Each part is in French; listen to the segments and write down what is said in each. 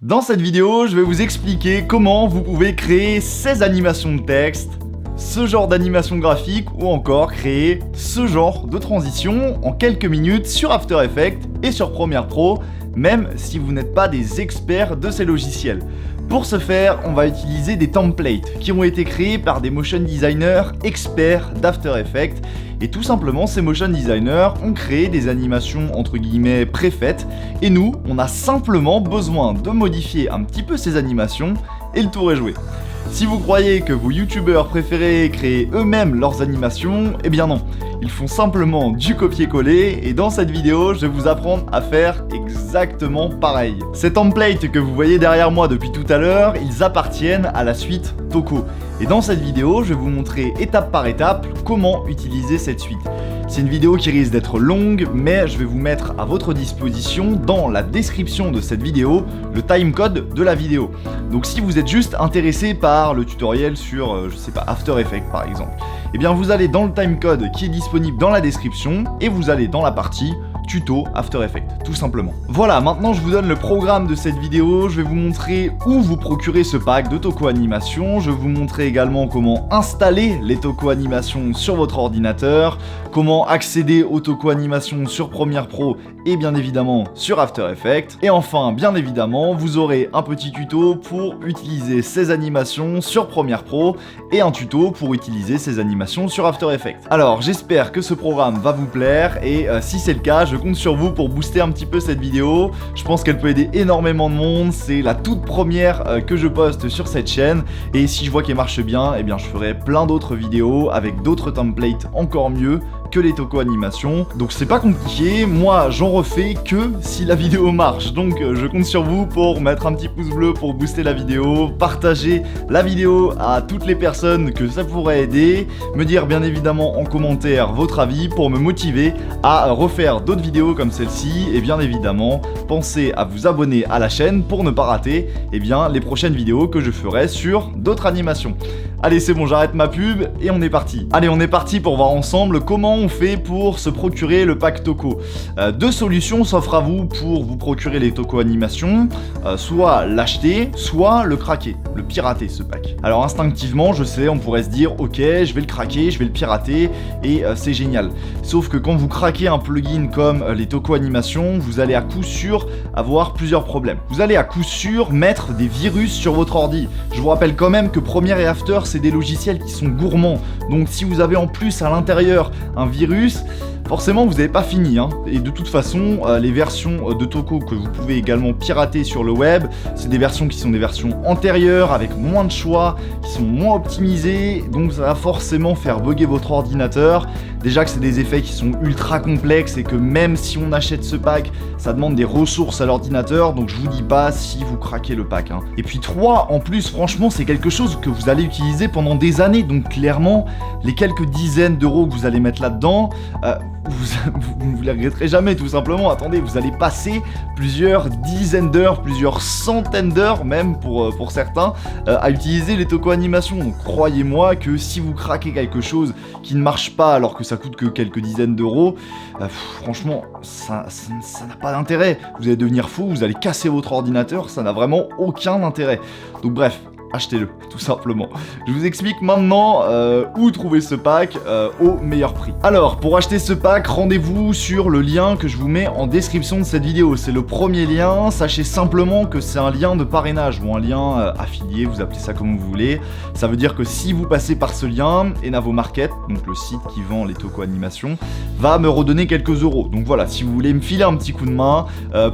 Dans cette vidéo, je vais vous expliquer comment vous pouvez créer ces animations de texte, ce genre d'animation graphique ou encore créer ce genre de transition en quelques minutes sur After Effects et sur Premiere Pro, même si vous n'êtes pas des experts de ces logiciels. Pour ce faire, on va utiliser des templates qui ont été créés par des motion designers experts d'After Effects. Et tout simplement, ces motion designers ont créé des animations entre guillemets préfaites. Et nous, on a simplement besoin de modifier un petit peu ces animations et le tour est joué. Si vous croyez que vos youtubeurs préférés créent eux-mêmes leurs animations, eh bien non. Ils font simplement du copier-coller et dans cette vidéo, je vais vous apprendre à faire exactement pareil. Ces templates que vous voyez derrière moi depuis tout à l'heure, ils appartiennent à la suite Toco. Et dans cette vidéo, je vais vous montrer étape par étape comment utiliser cette suite. C'est une vidéo qui risque d'être longue, mais je vais vous mettre à votre disposition dans la description de cette vidéo le timecode de la vidéo. Donc si vous êtes juste intéressé par le tutoriel sur, je sais pas, After Effects par exemple, eh bien vous allez dans le timecode qui est disponible dans la description et vous allez dans la partie tuto After Effects, tout simplement. Voilà, maintenant je vous donne le programme de cette vidéo, je vais vous montrer où vous procurer ce pack de Toco Animation, je vais vous montrer également comment installer les Toco Animation sur votre ordinateur, comment accéder aux Toco Animation sur Premiere Pro et bien évidemment sur After Effects, et enfin, bien évidemment, vous aurez un petit tuto pour utiliser ces animations sur Premiere Pro et un tuto pour utiliser ces animations sur After Effects. Alors, j'espère que ce programme va vous plaire et si c'est le cas, je compte sur vous pour booster un petit peu cette vidéo. Je pense qu'elle peut aider énormément de monde. C'est la toute première que je poste sur cette chaîne. Et si je vois qu'elle marche bien, eh bien je ferai plein d'autres vidéos avec d'autres templates encore mieux que les Toco Animations. Donc c'est pas compliqué, moi j'en refais que si la vidéo marche. Donc je compte sur vous pour mettre un petit pouce bleu pour booster la vidéo, partager la vidéo à toutes les personnes que ça pourrait aider, me dire bien évidemment en commentaire votre avis pour me motiver à refaire d'autres vidéos comme celle-ci et bien évidemment pensez à vous abonner à la chaîne pour ne pas rater les prochaines vidéos que je ferai sur d'autres animations. Allez c'est bon, j'arrête ma pub et on est parti. Allez on est parti pour voir ensemble comment on fait pour se procurer le pack Toco. Deux solutions s'offrent à vous pour vous procurer les Toco Animations, soit l'acheter, soit le craquer, le pirater ce pack. Alors instinctivement je sais, on pourrait se dire ok je vais le craquer, je vais le pirater et c'est génial. Sauf que quand vous craquez un plugin comme les Toco Animations, vous allez à coup sûr avoir plusieurs problèmes. Vous allez à coup sûr mettre des virus sur votre ordi. Je vous rappelle quand même que Premiere et After c'est des logiciels qui sont gourmands. Donc si vous avez en plus à l'intérieur un virus, forcément vous n'avez pas fini hein. Et de toute façon les versions de Toco que vous pouvez également pirater sur le web, c'est des versions qui sont des versions antérieures avec moins de choix, qui sont moins optimisées, donc ça va forcément faire bugger votre ordinateur. Déjà que c'est des effets qui sont ultra complexes et que même si on achète ce pack, ça demande des ressources à l'ordinateur, donc je vous dis pas si vous craquez le pack hein. Et puis 3, en plus franchement c'est quelque chose que vous allez utiliser pendant des années, donc clairement les quelques dizaines d'euros que vous allez mettre là-dedans, vous ne les regretterez jamais tout simplement. Attendez, vous allez passer plusieurs dizaines d'heures, plusieurs centaines d'heures même pour certains à utiliser les Toco Animations. Donc croyez-moi que si vous craquez quelque chose qui ne marche pas alors que ça coûte que quelques dizaines d'euros, franchement ça n'a pas d'intérêt. Vous allez devenir fou, vous allez casser votre ordinateur, ça n'a vraiment aucun intérêt. Donc bref, achetez-le, tout simplement. Je vous explique maintenant où trouver ce pack au meilleur prix. Alors, pour acheter ce pack, rendez-vous sur le lien que je vous mets en description de cette vidéo. C'est le premier lien. Sachez simplement que c'est un lien de parrainage ou un lien affilié, vous appelez ça comme vous voulez. Ça veut dire que si vous passez par ce lien, Enavo Market, donc le site qui vend les Toco Animations, va me redonner quelques euros. Donc voilà, si vous voulez me filer un petit coup de main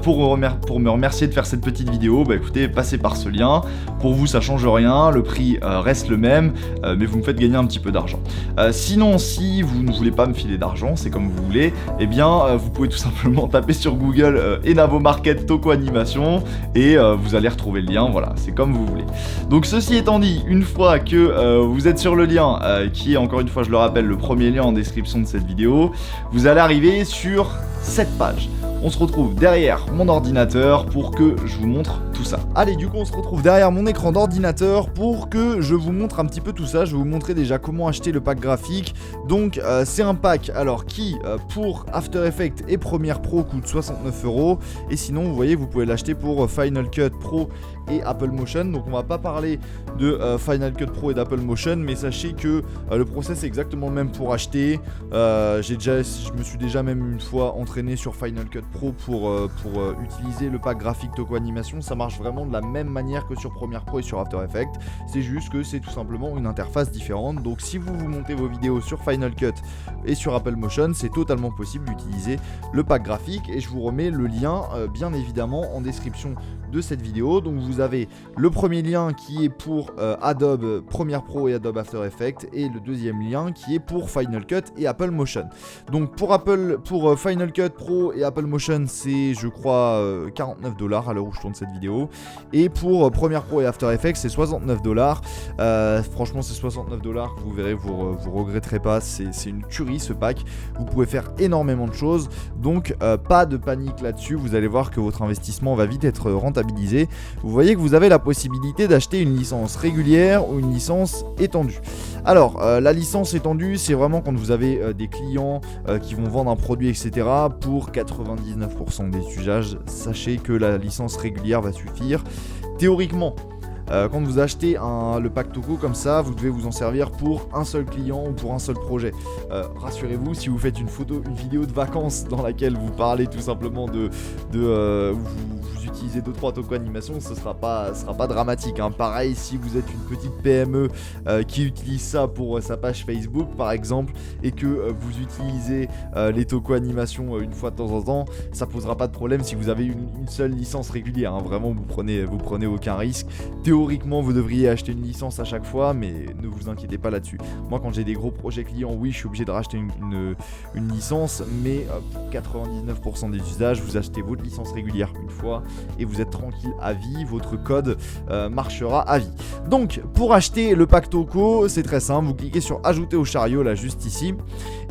pour me remercier de faire cette petite vidéo, bah écoutez, passez par ce lien. Pour vous, ça change rien, le prix reste le même, mais vous me faites gagner un petit peu d'argent. Sinon, si vous ne voulez pas me filer d'argent, c'est comme vous voulez, eh bien vous pouvez tout simplement taper sur Google Enavo Market Toco Animation et vous allez retrouver le lien, voilà, c'est comme vous voulez. Donc ceci étant dit, une fois que vous êtes sur le lien, qui est encore une fois, je le rappelle, le premier lien en description de cette vidéo, vous allez arriver sur cette page. on se retrouve derrière mon ordinateur pour que je vous montre tout ça. Allez, du coup on se retrouve derrière mon écran d'ordinateur pour que je vous montre un petit peu tout ça. Je vais vous montrer déjà comment acheter le pack graphique. Donc c'est un pack alors qui pour After Effects et Premiere Pro coûte 69 €. Et sinon vous voyez vous pouvez l'acheter pour Final Cut Pro et Apple Motion. Donc on va pas parler de Final Cut Pro et d'Apple Motion, mais sachez que le process est exactement le même pour acheter. Je me suis déjà même une fois entraîné sur Final Cut Pro pour utiliser le pack graphique Toco Animation. Ça marche vraiment de la même manière que sur Premiere Pro et sur After Effects. C'est juste que c'est tout simplement une interface différente. Donc si vous montez vos vidéos sur Final Cut et sur Apple Motion, c'est totalement possible d'utiliser le pack graphique, et je vous remets le lien bien évidemment en description de cette vidéo. Donc vous avez le premier lien qui est pour Adobe Premiere Pro et Adobe After Effects, et le deuxième lien qui est pour Final Cut et Apple Motion. Donc pour Final Cut Pro et Apple Motion, c'est je crois 49 $ à l'heure où je tourne cette vidéo, et pour Premiere Pro et After Effects c'est 69 $. Franchement c'est 69 $, vous verrez, vous regretterez pas, c'est une tuerie ce pack. Vous pouvez faire énormément de choses, donc pas de panique là-dessus. Vous allez voir que votre investissement va vite être rentabilisé. Vous voyez que vous avez la possibilité d'acheter une licence régulière ou une licence étendue. Alors la licence étendue, c'est vraiment quand vous avez des clients qui vont vendre un produit, etc. Pour 99% des usages, sachez que la licence régulière va suffire. Théoriquement, quand vous achetez le pack Toco comme ça, vous devez vous en servir pour un seul client ou pour un seul projet. Rassurez-vous, si vous faites une vidéo de vacances dans laquelle vous parlez tout simplement vous utilisez 2-3 Toco Animation, ce sera pas dramatique, hein. Pareil, si vous êtes une petite PME qui utilise ça pour sa page Facebook par exemple, et que vous utilisez les Toco Animation une fois de temps en temps, ça posera pas de problème si vous avez une seule licence régulière, hein. Vraiment, vous prenez aucun risque. Théoriquement, vous devriez acheter une licence à chaque fois, mais ne vous inquiétez pas là-dessus. Moi, quand j'ai des gros projets clients, oui, je suis obligé de racheter une licence, mais pour 99% des usages, vous achetez votre licence régulière une fois et vous êtes tranquille à vie. Votre code marchera à vie. Donc, pour acheter le pack Toco, c'est très simple. Vous cliquez sur Ajouter au chariot, là, juste ici,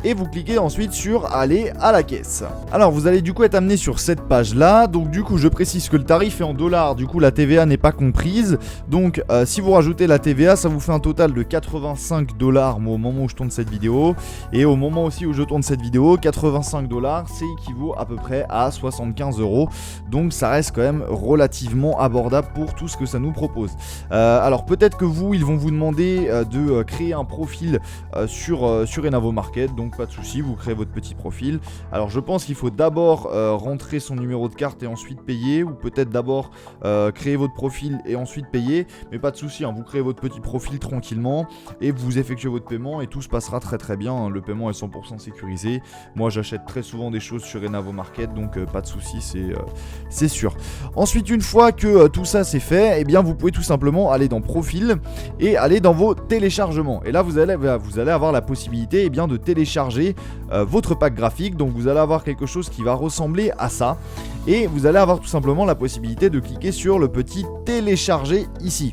et vous cliquez ensuite sur Aller à la caisse. Alors, vous allez du coup être amené sur cette page-là. Donc, du coup, je précise que le tarif est en dollars. Du coup, la TVA n'est pas comprise. Donc si vous rajoutez la TVA, ça vous fait un total de 85 $ au moment où je tourne cette vidéo. Et au moment aussi où je tourne cette vidéo, 85 $, c'est équivaut à peu près à 75 €. Donc ça reste quand même relativement abordable pour tout ce que ça nous propose. Alors peut-être que ils vont vous demander de créer un profil sur Enavo Market. Donc pas de souci, vous créez votre petit profil. Alors je pense qu'il faut d'abord rentrer son numéro de carte et ensuite payer. Ou peut-être d'abord créer votre profil et ensuite payer, mais pas de souci, hein, vous créez votre petit profil tranquillement et vous effectuez votre paiement et tout se passera très très bien, hein. Le paiement est 100% sécurisé. Moi j'achète très souvent des choses sur Enavo Market, donc pas de souci, c'est sûr. Ensuite, une fois que tout ça c'est fait, eh bien vous pouvez tout simplement aller dans profil et aller dans vos téléchargements, et là vous allez avoir la possibilité eh bien, de télécharger votre pack graphique. Donc vous allez avoir quelque chose qui va ressembler à ça, et vous allez avoir tout simplement la possibilité de cliquer sur le petit télécharger ici.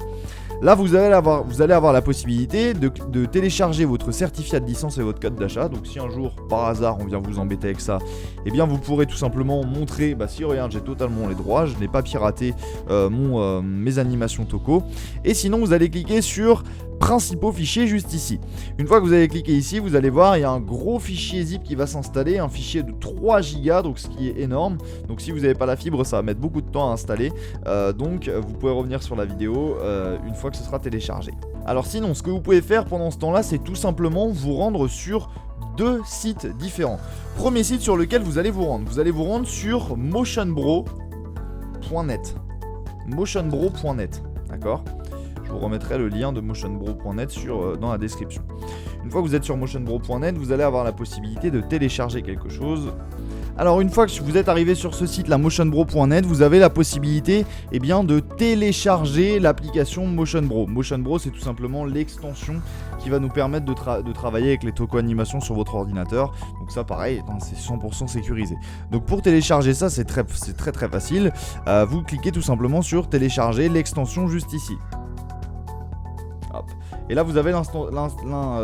Là, vous allez avoir la possibilité de télécharger votre certificat de licence et votre code d'achat. Donc si un jour, par hasard, on vient vous embêter avec ça, eh bien vous pourrez tout simplement montrer, si regarde, j'ai totalement les droits, je n'ai pas piraté mes animations Toco. Et sinon, vous allez cliquer sur principaux fichiers juste ici. Une fois que vous avez cliqué ici, vous allez voir, il y a un gros fichier zip qui va s'installer, un fichier de 3 Go, donc ce qui est énorme. Donc si vous n'avez pas la fibre, ça va mettre beaucoup de temps à installer. Donc vous pouvez revenir sur la vidéo une fois que ce sera téléchargé. Alors sinon, ce que vous pouvez faire pendant ce temps-là, c'est tout simplement vous rendre sur 2 sites différents. Premier site sur lequel vous allez vous rendre sur motionbro.net. motionbro.net, d'accord ? Je vous remettrai le lien de motionbro.net dans la description. Une fois que vous êtes sur motionbro.net, vous allez avoir la possibilité de télécharger quelque chose. Alors une fois que vous êtes arrivé sur ce site, la motionbro.net, vous avez la possibilité de télécharger l'application MotionBro. MotionBro, c'est tout simplement l'extension qui va nous permettre de travailler avec les Toco Animation sur votre ordinateur. Donc ça pareil, c'est 100% sécurisé. Donc pour télécharger ça, c'est très très facile. Vous cliquez tout simplement sur télécharger l'extension juste ici. Hop. Et là vous avez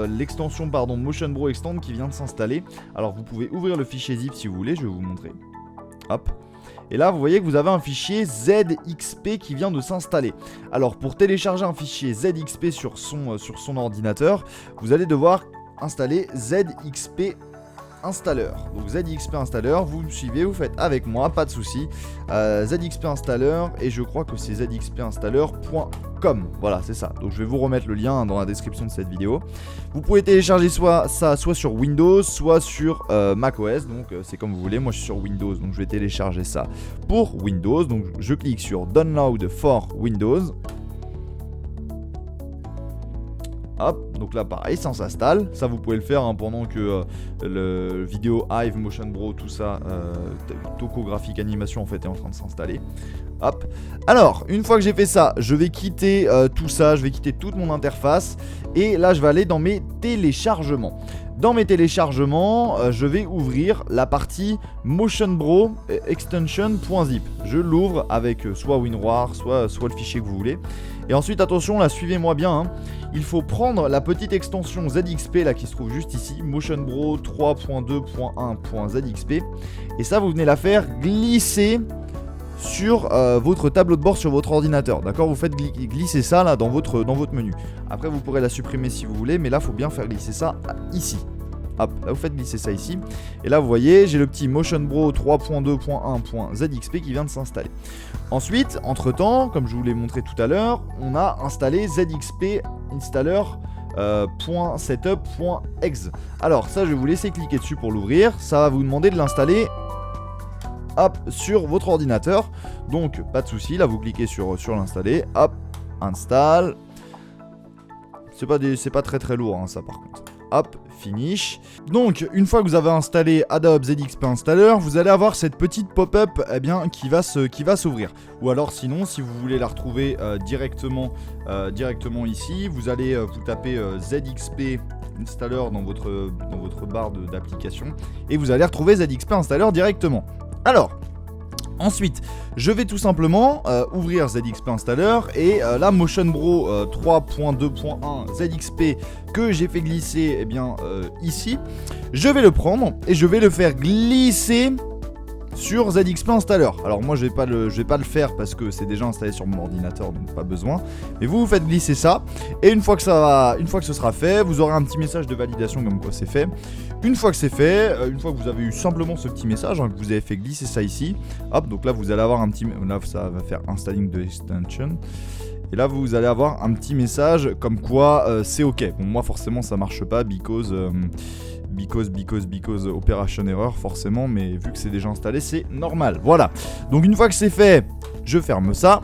l'extension MotionBro Extend qui vient de s'installer. Alors vous pouvez ouvrir le fichier zip si vous voulez, je vais vous montrer. Hop. Et là, vous voyez que vous avez un fichier ZXP qui vient de s'installer. Alors, pour télécharger un fichier ZXP sur son ordinateur, vous allez devoir installer ZXP Installer. Donc ZXP Installer, vous me suivez, vous faites avec moi, pas de souci. ZXP Installer, et je crois que c'est zxpinstaller.com. Voilà, c'est ça. Donc je vais vous remettre le lien dans la description de cette vidéo. Vous pouvez télécharger soit sur Windows, soit sur macOS. Donc c'est comme vous voulez. Moi je suis sur Windows, donc je vais télécharger ça pour Windows. Donc je clique sur Download for Windows. Hop, donc là pareil, ça s'installe. Ça vous pouvez le faire pendant que le vidéo Hive, Motion Bro, tout ça, topographique, animation en fait est en train de s'installer. Hop. Alors, une fois que j'ai fait ça, je vais quitter tout ça, je vais quitter toute mon interface. Et là, je vais aller dans mes téléchargements. Dans mes téléchargements, je vais ouvrir la partie Motion Bro extension.zip. Je l'ouvre avec soit WinRAR, soit le fichier que vous voulez. Et ensuite, attention, là, suivez-moi bien. Hein. Il faut prendre la petite extension ZXP là qui se trouve juste ici, Motion Bro 3.2.1.zxp. Et ça, vous venez la faire glisser sur votre tableau de bord sur votre ordinateur. D'accord, vous faites glisser ça là dans votre menu. Après, vous pourrez la supprimer si vous voulez, mais là, il faut bien faire glisser ça ici. Hop, là vous faites glisser ça ici. Et là vous voyez, j'ai le petit Motion Bro 3.2.1.zxp qui vient de s'installer. Ensuite, entre temps, comme je vous l'ai montré tout à l'heure, on a installé ZXP Installer .setup.exe. Alors ça, je vais vous laisser cliquer dessus pour l'ouvrir. Ça va vous demander de l'installer hop, sur votre ordinateur. Donc pas de souci, là vous cliquez sur l'installer. Hop, install. C'est pas très lourd hein, ça par contre. Hop, finish. Donc, une fois que vous avez installé Adobe ZXP Installer, vous allez avoir cette petite pop-up qui va s'ouvrir. Ou alors, sinon, si vous voulez la retrouver directement ici, vous allez vous taper ZXP Installer dans votre barre d'application et vous allez retrouver ZXP Installer directement. Alors, ensuite, je vais tout simplement ouvrir ZXP Installer et la Motion Bro 3.2.1 ZXP que j'ai fait glisser ici, je vais le prendre et je vais le faire glisser sur ZXP Installer. Alors moi je vais pas le faire parce que c'est déjà installé sur mon ordinateur donc pas besoin. Mais vous faites glisser ça et une fois que ce sera fait, vous aurez un petit message de validation comme quoi c'est fait. Une fois que c'est fait, une fois que vous avez eu simplement ce petit message, que vous avez fait glisser ça ici, hop, donc là vous allez avoir un petit, là ça va faire installing the extension. Et là vous allez avoir un petit message comme quoi c'est ok. Bon moi forcément ça marche pas because operation error forcément, mais vu que c'est déjà installé c'est normal. Voilà, donc une fois que c'est fait, je ferme ça.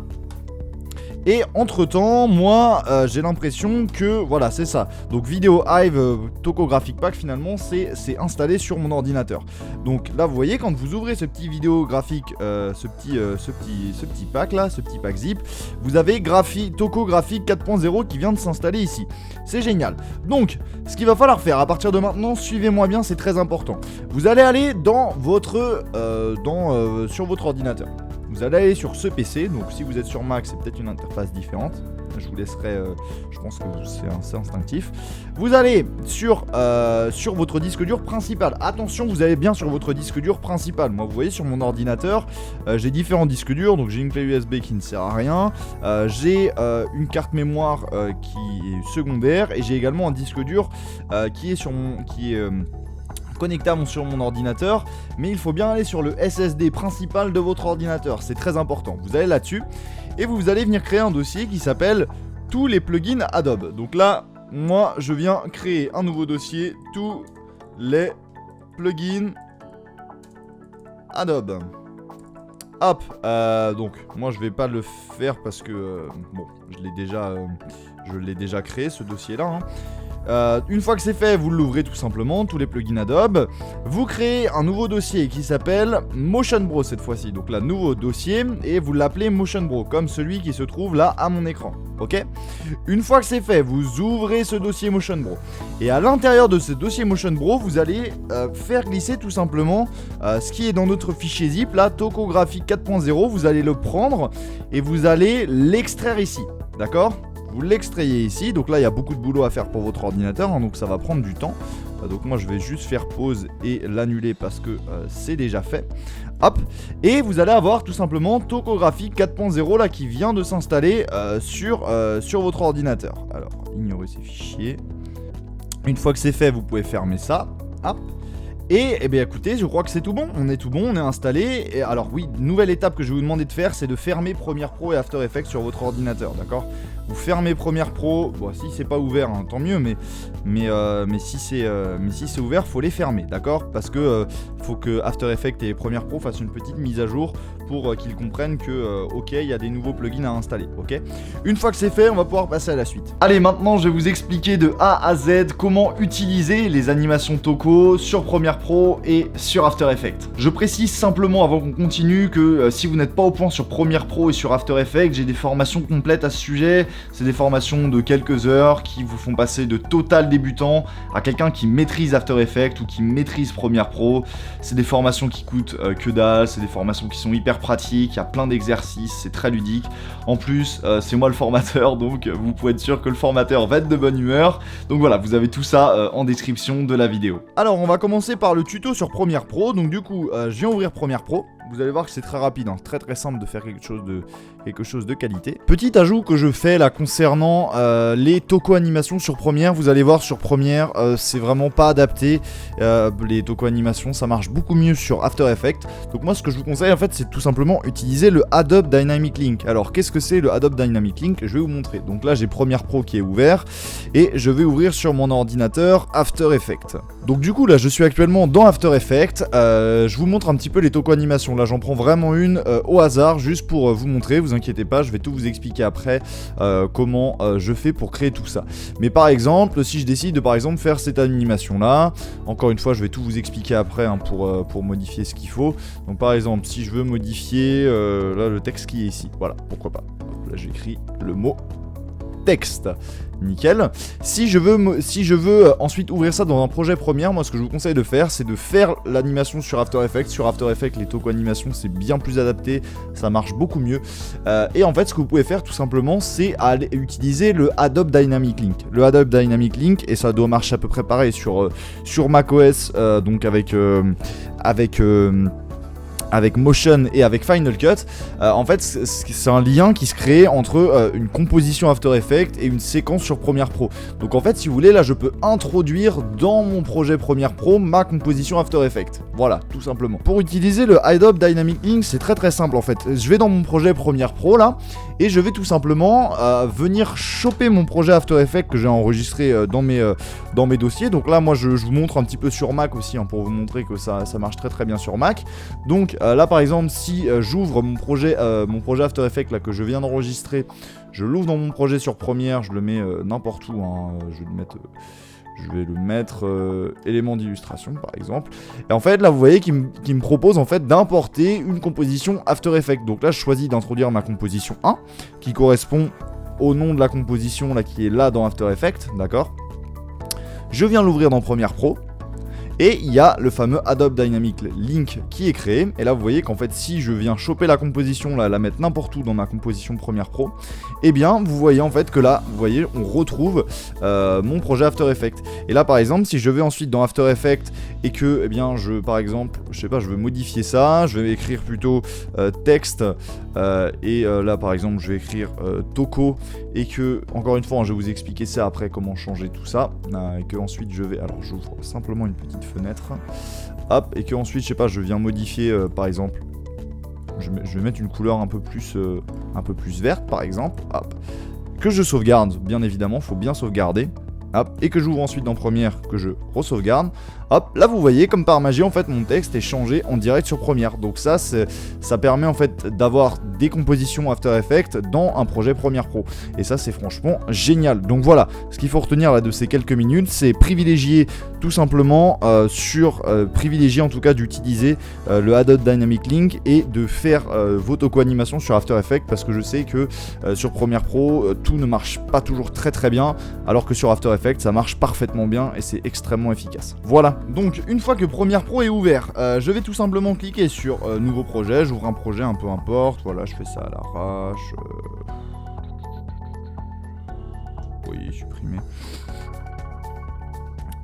Et entre temps, moi j'ai l'impression que voilà, c'est ça. Donc Video Hive Topographic Pack finalement c'est installé sur mon ordinateur. Donc là vous voyez quand vous ouvrez ce petit vidéo graphique, ce petit pack là, ce petit pack zip, vous avez Topographic 4.0 qui vient de s'installer ici. C'est génial. Donc ce qu'il va falloir faire à partir de maintenant, suivez-moi bien, c'est très important. Vous allez aller dans sur votre ordinateur. Vous allez aller sur ce PC, donc si vous êtes sur Mac, c'est peut-être une interface différente. Je vous laisserai, je pense que c'est assez instinctif. Vous allez sur votre disque dur principal. Attention, vous allez bien sur votre disque dur principal. Moi, vous voyez, sur mon ordinateur, j'ai différents disques durs. Donc, j'ai une clé USB qui ne sert à rien. J'ai une carte mémoire qui est secondaire. Et j'ai également un disque dur qui est connectable sur mon ordinateur, mais il faut bien aller sur le SSD principal de votre ordinateur, c'est très important. Vous allez là-dessus et vous allez venir créer un dossier qui s'appelle tous les plugins Adobe. Donc là, moi je viens créer un nouveau dossier, tous les plugins Adobe. Hop, donc moi je vais pas le faire parce que bon, je l'ai déjà créé ce dossier là. Hein. Une fois que c'est fait, vous l'ouvrez tout simplement, tous les plugins Adobe. Vous créez un nouveau dossier qui s'appelle Motion Bro cette fois-ci. Donc là, nouveau dossier et vous l'appelez Motion Bro, comme celui qui se trouve là à mon écran. Ok ? Une fois que c'est fait, vous ouvrez ce dossier Motion Bro. Et à l'intérieur de ce dossier Motion Bro, vous allez faire glisser tout simplement ce qui est dans notre fichier zip, là, Topographic 4.0. Vous allez le prendre et vous allez l'extraire ici. D'accord ? vous l'extrayez ici. Donc là il y a beaucoup de boulot à faire pour votre ordinateur, hein, donc ça va prendre du temps. Donc moi je vais juste faire pause et l'annuler parce que c'est déjà fait. Hop, et vous allez avoir tout simplement Tokographie 4.0 là qui vient de s'installer sur votre ordinateur. Alors, ignorez ces fichiers. Une fois que c'est fait, vous pouvez fermer ça. Hop. Et eh bien écoutez, je crois que c'est tout bon, on est installé. Et alors oui, nouvelle étape que je vais vous demander de faire, c'est de fermer Premiere Pro et After Effects sur votre ordinateur, d'accord? Vous fermez Premiere Pro, bon si c'est pas ouvert, hein, tant mieux, mais si c'est ouvert, faut les fermer, d'accord? Parce que faut que After Effects et Premiere Pro fassent une petite mise à jour pour qu'ils comprennent que ok, il y a des nouveaux plugins à installer, ok? Une fois que c'est fait, on va pouvoir passer à la suite. Allez, maintenant je vais vous expliquer de A à Z comment utiliser les animations Toko sur Premiere Pro et sur After Effects. Je précise simplement avant qu'on continue que si vous n'êtes pas au point sur Premiere Pro et sur After Effects, j'ai des formations complètes à ce sujet. C'est des formations de quelques heures qui vous font passer de total débutant à quelqu'un qui maîtrise After Effects ou qui maîtrise Premiere Pro. C'est des formations qui coûtent que dalle, c'est des formations qui sont hyper pratiques, il y a plein d'exercices, c'est très ludique. En plus, c'est moi le formateur, donc vous pouvez être sûr que le formateur va être de bonne humeur. Donc voilà, vous avez tout ça en description de la vidéo. Alors on va commencer par le tuto sur Premiere Pro. Donc du coup, je viens ouvrir Premiere Pro. Vous allez voir que c'est très rapide, hein, très simple de faire quelque chose de qualité. Petit ajout que je fais là concernant les Toko animations sur Premiere. Vous allez voir sur Premiere, c'est vraiment pas adapté. Les Toko animations, ça marche beaucoup mieux sur After Effects. Donc moi, ce que je vous conseille en fait, c'est tout simplement utiliser le Adobe Dynamic Link. Alors qu'est-ce que c'est le Adobe Dynamic Link? Je vais vous montrer. Donc là, j'ai Premiere Pro qui est ouvert et je vais ouvrir sur mon ordinateur After Effects. Donc du coup, là, je suis actuellement dans After Effects. Je vous montre un petit peu les Toko animations. Là, j'en prends vraiment une au hasard, juste pour vous montrer. Vous inquiétez pas, je vais tout vous expliquer après comment je fais pour créer tout ça. Mais par exemple, si je décide de par exemple faire cette animation là, encore une fois, je vais tout vous expliquer après hein, pour modifier ce qu'il faut. Donc par exemple, si je veux modifier là le texte qui est ici, voilà, pourquoi pas. Là, j'écris le mot texte. Nickel. Si je veux ensuite ouvrir ça dans un projet Premiere, moi ce que je vous conseille de faire, c'est de faire l'animation sur After Effects. Sur After Effects, les Toko animations, c'est bien plus adapté, ça marche beaucoup mieux. Et en fait, ce que vous pouvez faire tout simplement, c'est aller utiliser le Adobe Dynamic Link. Le Adobe Dynamic Link, et ça doit marcher à peu près pareil sur macOS, donc avec Motion et avec Final Cut, en fait c'est un lien qui se crée entre une composition After Effects et une séquence sur Premiere Pro. Donc en fait si vous voulez là je peux introduire dans mon projet Premiere Pro ma composition After Effects. Voilà, tout simplement. Pour utiliser le Adobe Dynamic Link, c'est très simple en fait. Je vais dans mon projet Premiere Pro là et je vais tout simplement venir choper mon projet After Effects que j'ai enregistré dans mes dossiers. Donc là moi je vous montre un petit peu sur Mac aussi hein, pour vous montrer que ça marche très bien sur Mac. Donc là par exemple si j'ouvre mon projet After Effects là, que je viens d'enregistrer, je l'ouvre dans mon projet sur Premiere, je le mets n'importe où, hein, je vais le mettre élément d'illustration par exemple. Et en fait là vous voyez qu'il me propose en fait d'importer une composition After Effects. Donc là je choisis d'introduire ma composition 1 qui correspond au nom de la composition là qui est là dans After Effects, d'accord. Je viens l'ouvrir dans Premiere Pro. Et il y a le fameux Adobe Dynamic Link qui est créé. Et là, vous voyez qu'en fait, si je viens choper la composition, là, la mettre n'importe où dans ma composition Premiere Pro, eh bien, vous voyez en fait que là, vous voyez, on retrouve mon projet After Effects. Et là, par exemple, si je vais ensuite dans After Effects et que, eh bien, par exemple, je sais pas, je veux modifier ça, je vais écrire plutôt texte et là, par exemple, je vais écrire Toko et que, encore une fois, hein, je vais vous expliquer ça après comment changer tout ça et que ensuite je vais, alors j'ouvre simplement une petite fenêtre, hop, et que ensuite je sais pas, je viens modifier par exemple, je vais mettre une couleur un peu plus verte par exemple, hop, que je sauvegarde, bien évidemment, faut bien sauvegarder, hop, et que j'ouvre ensuite dans Premiere, que je re-sauvegarde. Hop, là vous voyez comme par magie en fait mon texte est changé en direct sur Premiere. Donc ça permet en fait d'avoir des compositions After Effects dans un projet Premiere Pro. Et ça c'est franchement génial. Donc voilà, ce qu'il faut retenir là de ces quelques minutes, c'est privilégier tout simplement privilégier en tout cas d'utiliser le Adobe Dynamic Link et de faire vos Toko animations sur After Effects, parce que je sais que sur Premiere Pro tout ne marche pas toujours très bien, alors que sur After Effects ça marche parfaitement bien et c'est extrêmement efficace. Voilà. Donc une fois que Premiere Pro est ouvert, je vais tout simplement cliquer sur nouveau projet, j'ouvre un projet, un peu importe, voilà, je fais ça à l'arrache. Oui, supprimer.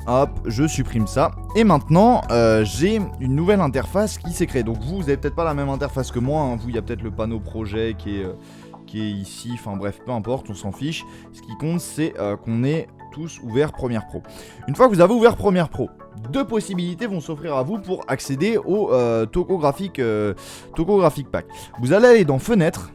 Hop, je supprime ça. Et maintenant, j'ai une nouvelle interface qui s'est créée. Donc vous avez peut-être pas la même interface que moi. Hein. Vous, il y a peut-être le panneau projet qui est ici. Enfin bref, peu importe, on s'en fiche. Ce qui compte, c'est qu'on ait tous ouvert Premiere Pro. Une fois que vous avez ouvert Premiere Pro, deux possibilités vont s'offrir à vous pour accéder au Topographic Pack. Vous allez aller dans Fenêtre.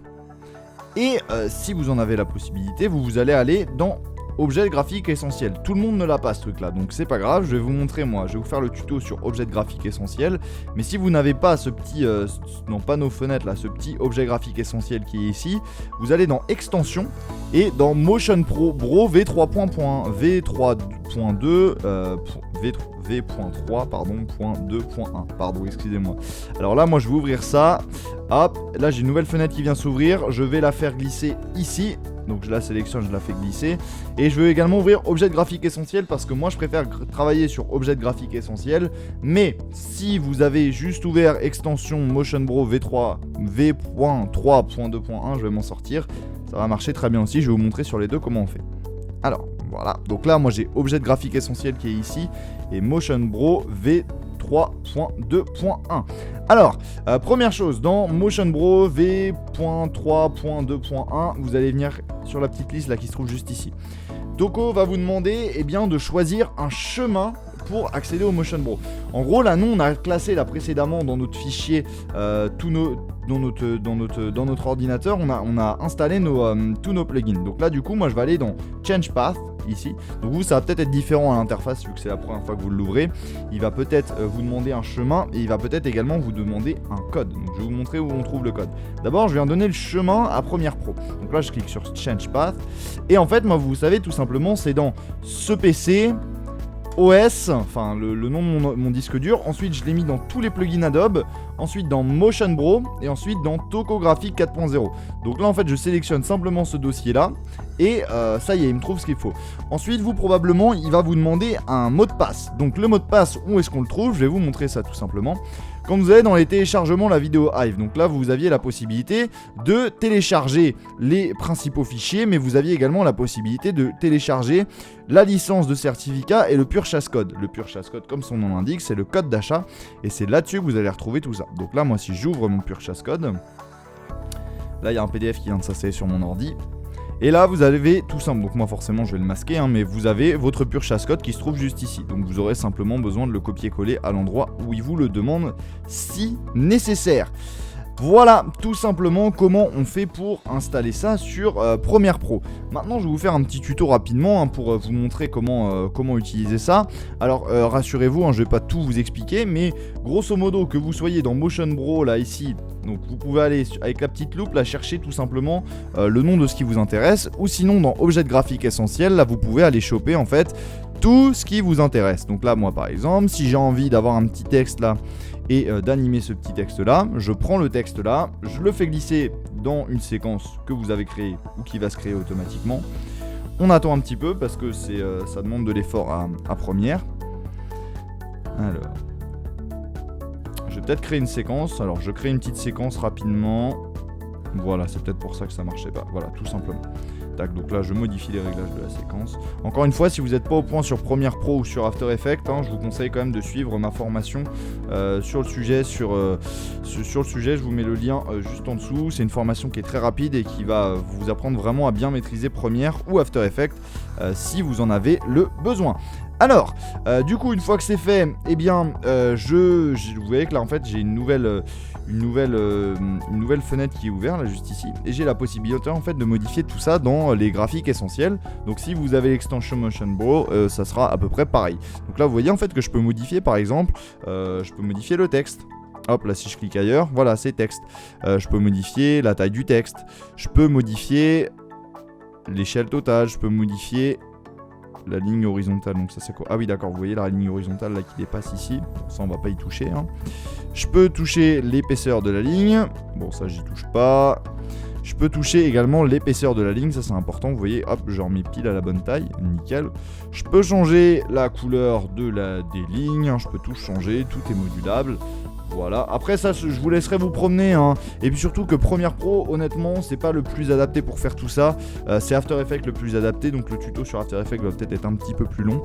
Et si vous en avez la possibilité, vous allez aller dans Objet graphique essentiel. Tout le monde ne l'a pas ce truc là, donc c'est pas grave, je vais vous montrer moi. Je vais vous faire le tuto sur objet graphique essentiel. Mais si vous n'avez pas ce petit, non pas nos fenêtres là, ce petit objet graphique essentiel qui est ici, vous allez dans extension et dans Motion Pro V3.1, V3.2, V.3 pardon, .2.1, pardon, excusez-moi. Alors là, moi je vais ouvrir ça. Hop, là j'ai une nouvelle fenêtre qui vient s'ouvrir. Je vais la faire glisser ici. Donc je la sélectionne, je la fais glisser. Et je veux également ouvrir objet graphique essentiel parce que moi je préfère travailler sur objet graphique essentiel. Mais si vous avez juste ouvert extension Motion Pro V.3.2.1, je vais m'en sortir. Ça va marcher très bien aussi. Je vais vous montrer sur les deux comment on fait. Alors voilà. Donc là moi j'ai objet graphique essentiel qui est ici et Motion Pro V3.2.1. Alors, première chose, dans Motion Pro V.3.2.1, vous allez venir sur la petite liste là qui se trouve juste ici. Toco va vous demander de choisir un chemin pour accéder au Motion Pro. En gros, là, nous, on a classé là précédemment dans notre fichier, dans notre ordinateur, on a installé tous nos plugins. Donc là, du coup, moi, je vais aller dans Change Path. Ici. Donc vous, ça va peut-être être différent à l'interface vu que c'est la première fois que vous l'ouvrez. Il va peut-être vous demander un chemin et il va peut-être également vous demander un code. Donc je vais vous montrer où on trouve le code. D'abord, je viens donner le chemin à Premiere Pro. Donc là, je clique sur Change Path. Et en fait, moi, vous savez, tout simplement, c'est dans ce PC, OS, enfin le nom de mon disque dur. Ensuite, je l'ai mis dans tous les plugins Adobe. Ensuite, dans Motion Pro. Et ensuite, dans Topographic 4.0. Donc là, en fait, je sélectionne simplement ce dossier-là. Et ça y est, il me trouve ce qu'il faut. Ensuite, vous, probablement, il va vous demander un mot de passe. Donc le mot de passe, où est-ce qu'on le trouve? Je vais vous montrer ça tout simplement. Quand vous allez dans les téléchargements, la vidéo Hive, donc là vous aviez la possibilité de télécharger les principaux fichiers, mais vous aviez également la possibilité de télécharger la licence de certificat et le pur chasse code. Le pur chasse code, comme son nom l'indique, c'est le code d'achat et c'est là-dessus que vous allez retrouver tout ça. Donc là, moi, si j'ouvre mon pur chasse code, là il y a un PDF qui vient de s'installer sur mon ordi. Et là, vous avez tout simple, donc moi forcément je vais le masquer, mais vous avez votre pur chasse code qui se trouve juste ici. Donc vous aurez simplement besoin de le copier-coller à l'endroit où il vous le demande si nécessaire. Voilà tout simplement comment on fait pour installer ça sur Premiere Pro. Maintenant je vais vous faire un petit tuto rapidement pour vous montrer comment utiliser ça. Alors rassurez-vous, je vais pas tout vous expliquer, mais grosso modo que vous soyez dans Motion Pro là ici, donc vous pouvez aller avec la petite loupe là chercher tout simplement le nom de ce qui vous intéresse, ou sinon dans Objet graphique essentiel, là vous pouvez aller choper en fait tout ce qui vous intéresse. Donc là moi par exemple, si j'ai envie d'avoir un petit texte là et d'animer ce petit texte là, je prends le texte là, je le fais glisser dans une séquence que vous avez créée ou qui va se créer automatiquement. On attend un petit peu parce que ça demande de l'effort à Premiere. Alors, je vais peut-être créer une séquence. Alors je crée une petite séquence rapidement. Voilà, c'est peut-être pour ça que ça marchait pas. Voilà, tout simplement. Tac, donc là je modifie les réglages de la séquence. Encore une fois, si vous n'êtes pas au point sur Premiere Pro ou sur After Effects, je vous conseille quand même de suivre ma formation sur le sujet. Sur le sujet, je vous mets le lien juste en dessous. C'est une formation qui est très rapide et qui va vous apprendre vraiment à bien maîtriser Premiere ou After Effects si vous en avez le besoin. Alors, du coup, une fois que c'est fait, vous voyez que là en fait j'ai une nouvelle fenêtre qui est ouverte là juste ici, et j'ai la possibilité en fait de modifier tout ça dans les graphiques essentiels. Donc si vous avez l'extension Motion Pro, ça sera à peu près pareil. Donc là vous voyez en fait que je peux modifier par exemple, je peux modifier le texte. Hop là, si je clique ailleurs, voilà, c'est texte. Je peux modifier la taille du texte, je peux modifier l'échelle totale, je peux modifier la ligne horizontale. Donc ça c'est quoi? Ah oui d'accord, vous voyez la ligne horizontale là qui dépasse ici. Bon, ça on va pas y toucher. Je peux toucher l'épaisseur de la ligne. Bon ça j'y touche pas. Je peux toucher également l'épaisseur de la ligne, ça c'est important. Vous voyez, hop, je remets pile à la bonne taille, nickel. Je peux changer la couleur des lignes, je peux tout changer, tout est modulable. Voilà, après ça je vous laisserai vous promener hein. Et puis surtout que Premiere Pro honnêtement c'est pas le plus adapté pour faire tout ça, c'est After Effects le plus adapté, donc le tuto sur After Effects va peut-être être un petit peu plus long,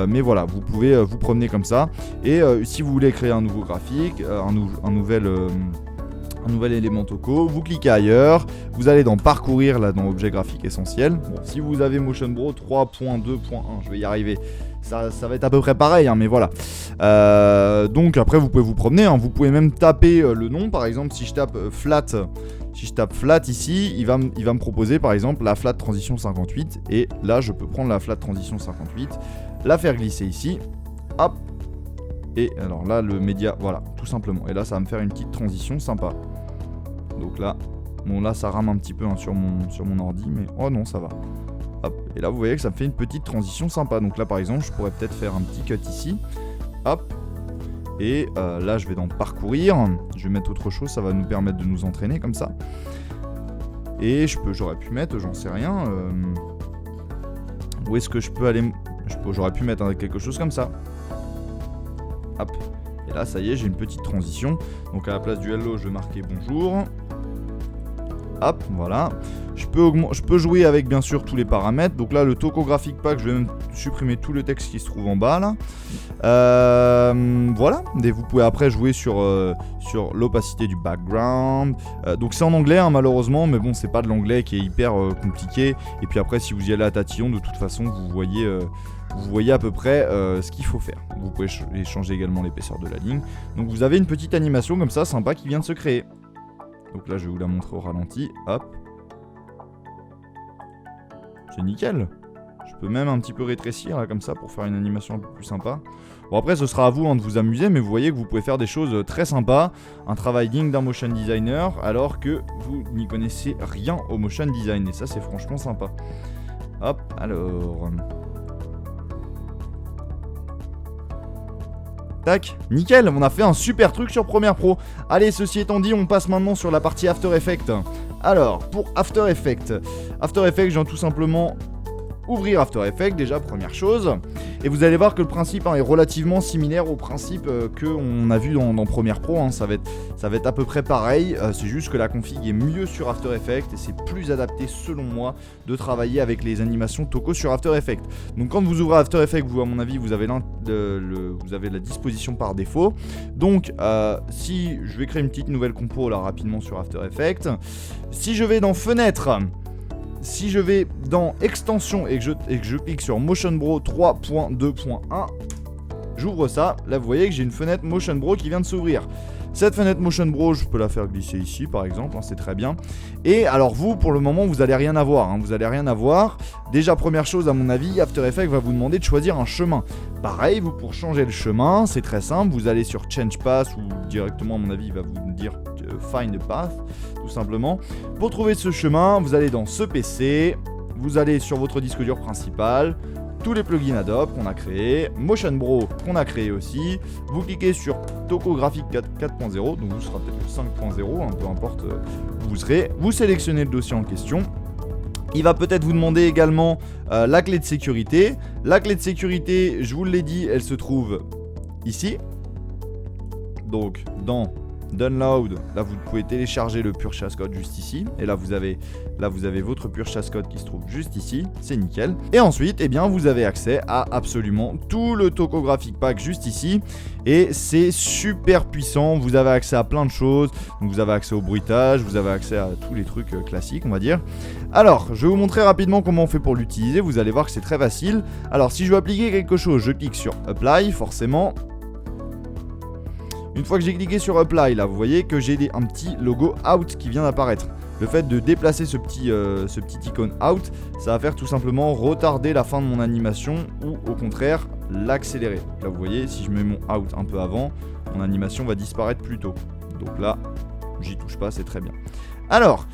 mais voilà, vous pouvez vous promener comme ça. Et si vous voulez créer un nouveau graphique, un nouvel élément Toco, vous cliquez ailleurs, vous allez dans parcourir là dans objet graphique essentiel. Bon, si vous avez Motion Bro 3.2.1, je vais y arriver. Ça va être à peu près pareil, hein, mais voilà. Donc après vous pouvez vous promener, hein. Vous pouvez même taper le nom. Par exemple, si je tape flat, ici, il va me proposer par exemple la flat transition 58. Et là, je peux prendre la flat transition 58, la faire glisser ici, hop. Et alors là, le média, voilà, tout simplement. Et là, ça va me faire une petite transition sympa. Donc là, bon là, ça rame un petit peu hein, sur mon ordi, mais oh non, ça va. Hop. Et là vous voyez que ça me fait une petite transition sympa. Donc là par exemple je pourrais peut-être faire un petit cut ici. Hop. Et là je vais dans parcourir. Je vais mettre autre chose, ça va nous permettre de nous entraîner comme ça. Et j'aurais pu mettre, j'en sais rien. Où est-ce que je peux aller j'aurais pu mettre quelque chose comme ça. Hop. Et là ça y est, j'ai une petite transition. Donc à la place du hello je vais marquer bonjour. Hop, voilà. Je peux jouer avec bien sûr tous les paramètres. Donc là le Toco Graphic Pack, je vais même supprimer tout le texte qui se trouve en bas là. Voilà. Et vous pouvez après jouer sur l'opacité du background. Donc c'est en anglais hein, malheureusement, mais bon c'est pas de l'anglais qui est hyper compliqué. Et puis après si vous y allez à tatillon, de toute façon vous voyez à peu près ce qu'il faut faire. Vous pouvez changer également l'épaisseur de la ligne. Donc vous avez une petite animation comme ça sympa qui vient de se créer. Donc là je vais vous la montrer au ralenti. Hop. C'est nickel. Je peux même un petit peu rétrécir là comme ça pour faire une animation un peu plus sympa. Bon après ce sera à vous hein, de vous amuser, mais vous voyez que vous pouvez faire des choses très sympas. Un travail digne d'un motion designer alors que vous n'y connaissez rien au motion design. Et ça c'est franchement sympa. Hop, alors... Tac, nickel, on a fait un super truc sur Premiere Pro. Allez, ceci étant dit, on passe maintenant sur la partie After Effects. Alors, pour After Effects, je viens tout simplement ouvrir After Effects, déjà, première chose. Et vous allez voir que le principe est relativement similaire au principe qu'on a vu dans Premiere Pro. Hein. Ça va être à peu près pareil, c'est juste que la config est mieux sur After Effects et c'est plus adapté, selon moi, de travailler avec les animations Toco sur After Effects. Donc quand vous ouvrez After Effects, vous, à mon avis, vous avez la disposition par défaut. Donc, si je vais créer une petite nouvelle compo là rapidement sur After Effects, si je vais dans Fenêtre, si je vais dans Extension et que je clique sur Motion Bro 3.2.1, j'ouvre ça. Là, vous voyez que j'ai une fenêtre Motion Bro qui vient de s'ouvrir. Cette fenêtre Motion Bro, je peux la faire glisser ici, par exemple, hein, c'est très bien. Et alors vous, pour le moment, vous n'allez rien avoir. Hein, vous allez rien avoir. Déjà, première chose, à mon avis, After Effects va vous demander de choisir un chemin. Pareil, vous, pour changer le chemin, c'est très simple. Vous allez sur Change Path ou directement, à mon avis, il va vous dire Find a Path, tout simplement. Pour trouver ce chemin, vous allez dans ce PC, vous allez sur votre disque dur principal, tous les plugins Adobe qu'on a créés, Motion Bro qu'on a créé aussi, vous cliquez sur Toco Graphic 4.0, donc vous serez peut-être le 5.0, peu importe où vous serez, vous sélectionnez le dossier en question. Il va peut-être vous demander également la clé de sécurité. La clé de sécurité, je vous l'ai dit, elle se trouve ici. Donc dans Download, là vous pouvez télécharger le Pure Chassis Code juste ici. Et là vous avez votre Pure Chassis Code qui se trouve juste ici. C'est nickel. Et ensuite, eh bien, vous avez accès à absolument tout le Toco Graphic Pack juste ici. Et c'est super puissant. Vous avez accès à plein de choses. Donc vous avez accès au bruitage, vous avez accès à tous les trucs classiques, on va dire. Alors, je vais vous montrer rapidement comment on fait pour l'utiliser. Vous allez voir que c'est très facile. Alors, si je veux appliquer quelque chose, je clique sur Apply, forcément. Une fois que j'ai cliqué sur Apply, là, vous voyez que j'ai un petit logo Out qui vient d'apparaître. Le fait de déplacer ce petit icône Out, ça va faire tout simplement retarder la fin de mon animation ou au contraire l'accélérer. Là, vous voyez, si je mets mon Out un peu avant, mon animation va disparaître plus tôt. Donc là, j'y touche pas, c'est très bien. Alors,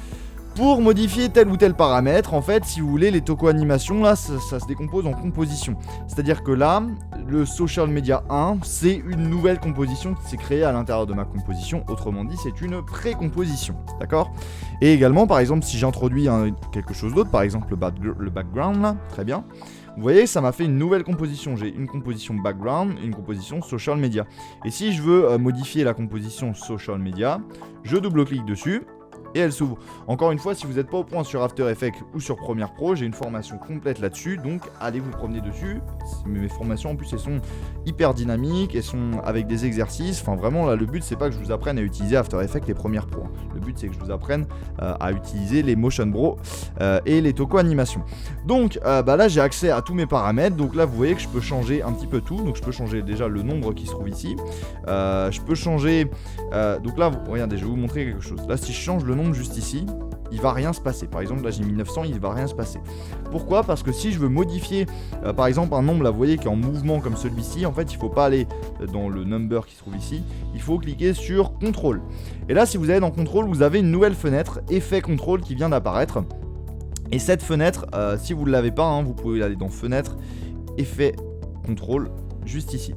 Pour modifier tel ou tel paramètre, en fait, si vous voulez, les toko animations, là, ça se décompose en composition. C'est-à-dire que là, le Social Media 1, c'est une nouvelle composition qui s'est créée à l'intérieur de ma composition. Autrement dit, c'est une pré-composition. D'accord ? Et également, par exemple, si j'introduis quelque chose d'autre, par exemple le background, là, très bien. Vous voyez, ça m'a fait une nouvelle composition. J'ai une composition background et une composition social media. Et si je veux modifier la composition social media, je double-clique dessus. Et elle s'ouvre. Encore une fois, si vous n'êtes pas au point sur After Effects ou sur Premiere Pro, j'ai une formation complète là-dessus, donc allez vous promener dessus. Mes formations en plus elles sont hyper dynamiques, elles sont avec des exercices. Enfin vraiment là, le but c'est pas que je vous apprenne à utiliser After Effects et Premiere Pro. Le but c'est que je vous apprenne à utiliser les Motion Bro et les Toko animations. Donc là j'ai accès à tous mes paramètres. Donc là vous voyez que je peux changer un petit peu tout. Donc je peux changer déjà le nombre qui se trouve ici. Je peux changer. Donc là regardez, je vais vous montrer quelque chose. Là si je change le nombre juste ici, il va rien se passer. Par exemple là j'ai mis 900, il va rien se passer. Pourquoi ? Parce que si je veux modifier par exemple un nombre là vous voyez qui est en mouvement comme celui-ci, en fait il faut pas aller dans le number qui se trouve ici, il faut cliquer sur contrôle. Et là si vous allez dans contrôle, vous avez une nouvelle fenêtre effet contrôle qui vient d'apparaître. Et cette fenêtre, si vous ne l'avez pas, vous pouvez aller dans fenêtre effet contrôle juste ici.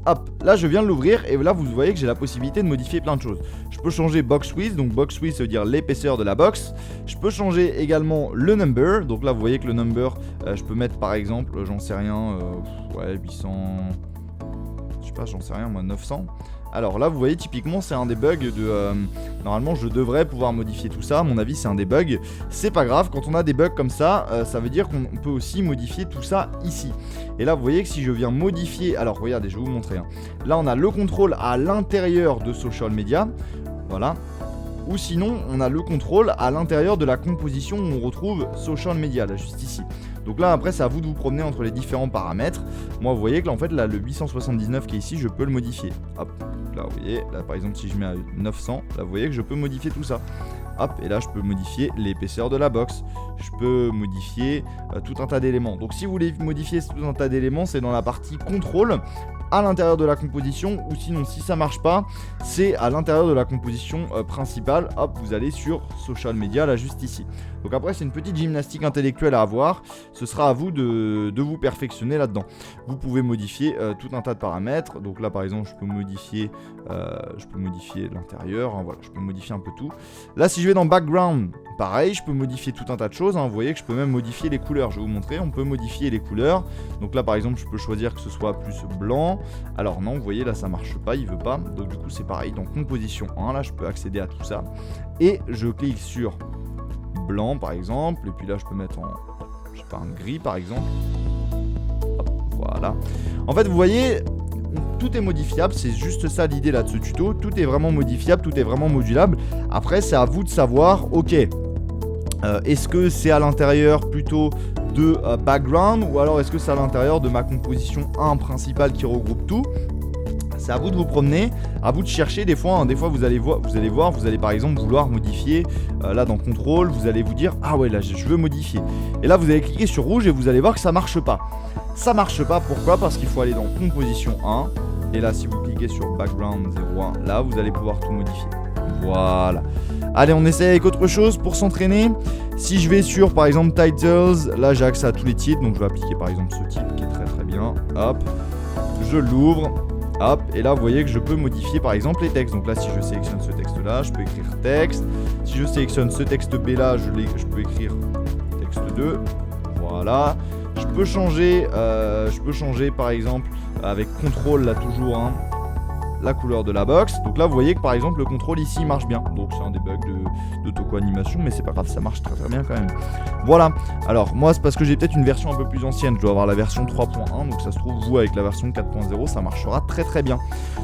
Hop, là je viens de l'ouvrir et là vous voyez que j'ai la possibilité de modifier plein de choses. Je peux changer box width, donc box width ça veut dire l'épaisseur de la box. Je peux changer également le number, donc là vous voyez que le number, je peux mettre par exemple, j'en sais rien, 800, je sais pas, j'en sais rien moi, 900. Alors là vous voyez typiquement c'est un des bugs de... normalement je devrais pouvoir modifier tout ça, à mon avis c'est un des bugs. C'est pas grave, quand on a des bugs comme ça, ça veut dire qu'on peut aussi modifier tout ça ici. Et là vous voyez que si je viens modifier... Alors regardez, je vais vous montrer. Là on a le contrôle à l'intérieur de Social Media. Voilà. Ou sinon on a le contrôle à l'intérieur de la composition où on retrouve Social Media, là juste ici. Donc là après c'est à vous de vous promener entre les différents paramètres. Moi vous voyez que là en fait là le 879 qui est ici je peux le modifier. Hop, là vous voyez, là par exemple si je mets à 900, là vous voyez que je peux modifier tout ça. Hop, et là je peux modifier l'épaisseur de la box. Je peux modifier tout un tas d'éléments. Donc si vous voulez modifier tout un tas d'éléments, c'est dans la partie contrôle à l'intérieur de la composition, ou sinon si ça marche pas, c'est à l'intérieur de la composition principale. Hop, vous allez sur Social Media là juste ici. Donc après c'est une petite gymnastique intellectuelle à avoir, ce sera à vous de vous perfectionner là-dedans. Vous pouvez modifier tout un tas de paramètres. Donc là par exemple je peux modifier l'intérieur, voilà, je peux modifier un peu tout. Là si je vais dans background, pareil, je peux modifier tout un tas de choses, Vous voyez que je peux même modifier les couleurs, je vais vous montrer, on peut modifier les couleurs. Donc là par exemple je peux choisir que ce soit plus blanc. Alors non, vous voyez là ça marche pas, il veut pas. Donc du coup c'est pareil, dans composition 1, là je peux accéder à tout ça. Et je clique sur blanc par exemple, et puis là je peux mettre en, je sais pas, un gris par exemple. Hop, voilà. En fait vous voyez, tout est modifiable, c'est juste ça l'idée là de ce tuto. Tout est vraiment modifiable, tout est vraiment modulable. Après c'est à vous de savoir, ok, est-ce que c'est à l'intérieur plutôt de background ou alors est-ce que c'est à l'intérieur de ma composition 1 principale qui regroupe tout. C'est à vous de vous promener, à vous de chercher. Des fois vous allez voir, vous allez par exemple vouloir modifier, là dans contrôle, vous allez vous dire ah ouais là je veux modifier. Et là vous allez cliquer sur rouge et vous allez voir que ça marche pas. Ça marche pas, pourquoi ? Parce qu'il faut aller dans composition 1. Et là si vous cliquez sur background 01, là vous allez pouvoir tout modifier. Voilà. Allez, on essaie avec autre chose pour s'entraîner. Si je vais sur par exemple titles, là j'ai accès à tous les titres, donc je vais appliquer par exemple ce type qui est très très bien. Hop, je l'ouvre. Hop, et là vous voyez que je peux modifier par exemple les textes. Donc là si je sélectionne ce texte là, je peux écrire texte. Si je sélectionne ce texte B là, je peux écrire texte 2. Voilà. Je peux changer par exemple avec contrôle là toujours la couleur de la box. Donc là vous voyez que par exemple le contrôle ici marche bien. Donc c'est un des bugs de Toko animation, mais c'est pas grave, ça marche très très bien quand même. Voilà. Alors moi c'est parce que j'ai peut-être une version un peu plus ancienne, je dois avoir la version 3.1, donc ça se trouve vous avec la version 4.0 ça marchera très très bien.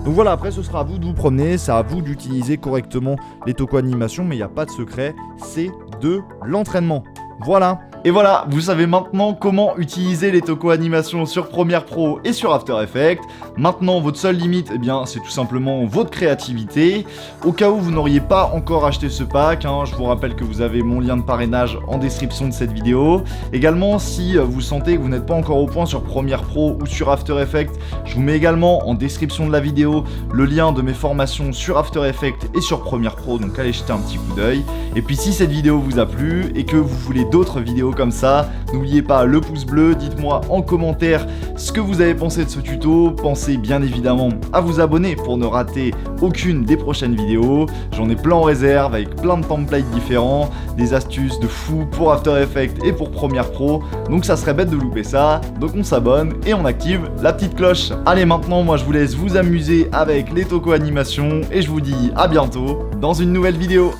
Donc voilà, après ce sera à vous de vous promener, c'est à vous d'utiliser correctement les Toko animations, mais il n'y a pas de secret, c'est de l'entraînement. Voilà. Et voilà, vous savez maintenant comment utiliser les Toco animations sur Premiere Pro et sur After Effects. Maintenant, votre seule limite, eh bien, c'est tout simplement votre créativité. Au cas où vous n'auriez pas encore acheté ce pack, je vous rappelle que vous avez mon lien de parrainage en description de cette vidéo. Également, si vous sentez que vous n'êtes pas encore au point sur Premiere Pro ou sur After Effects, je vous mets également en description de la vidéo le lien de mes formations sur After Effects et sur Premiere Pro, donc allez jeter un petit coup d'œil. Et puis si cette vidéo vous a plu et que vous voulez d'autres vidéos comme ça, n'oubliez pas le pouce bleu, dites-moi en commentaire ce que vous avez pensé de ce tuto, pensez bien évidemment à vous abonner pour ne rater aucune des prochaines vidéos, j'en ai plein en réserve avec plein de templates différents, des astuces de fou pour After Effects et pour Premiere Pro, donc ça serait bête de louper ça, donc on s'abonne et on active la petite cloche. Allez maintenant moi je vous laisse vous amuser avec les Toco animations et je vous dis à bientôt dans une nouvelle vidéo.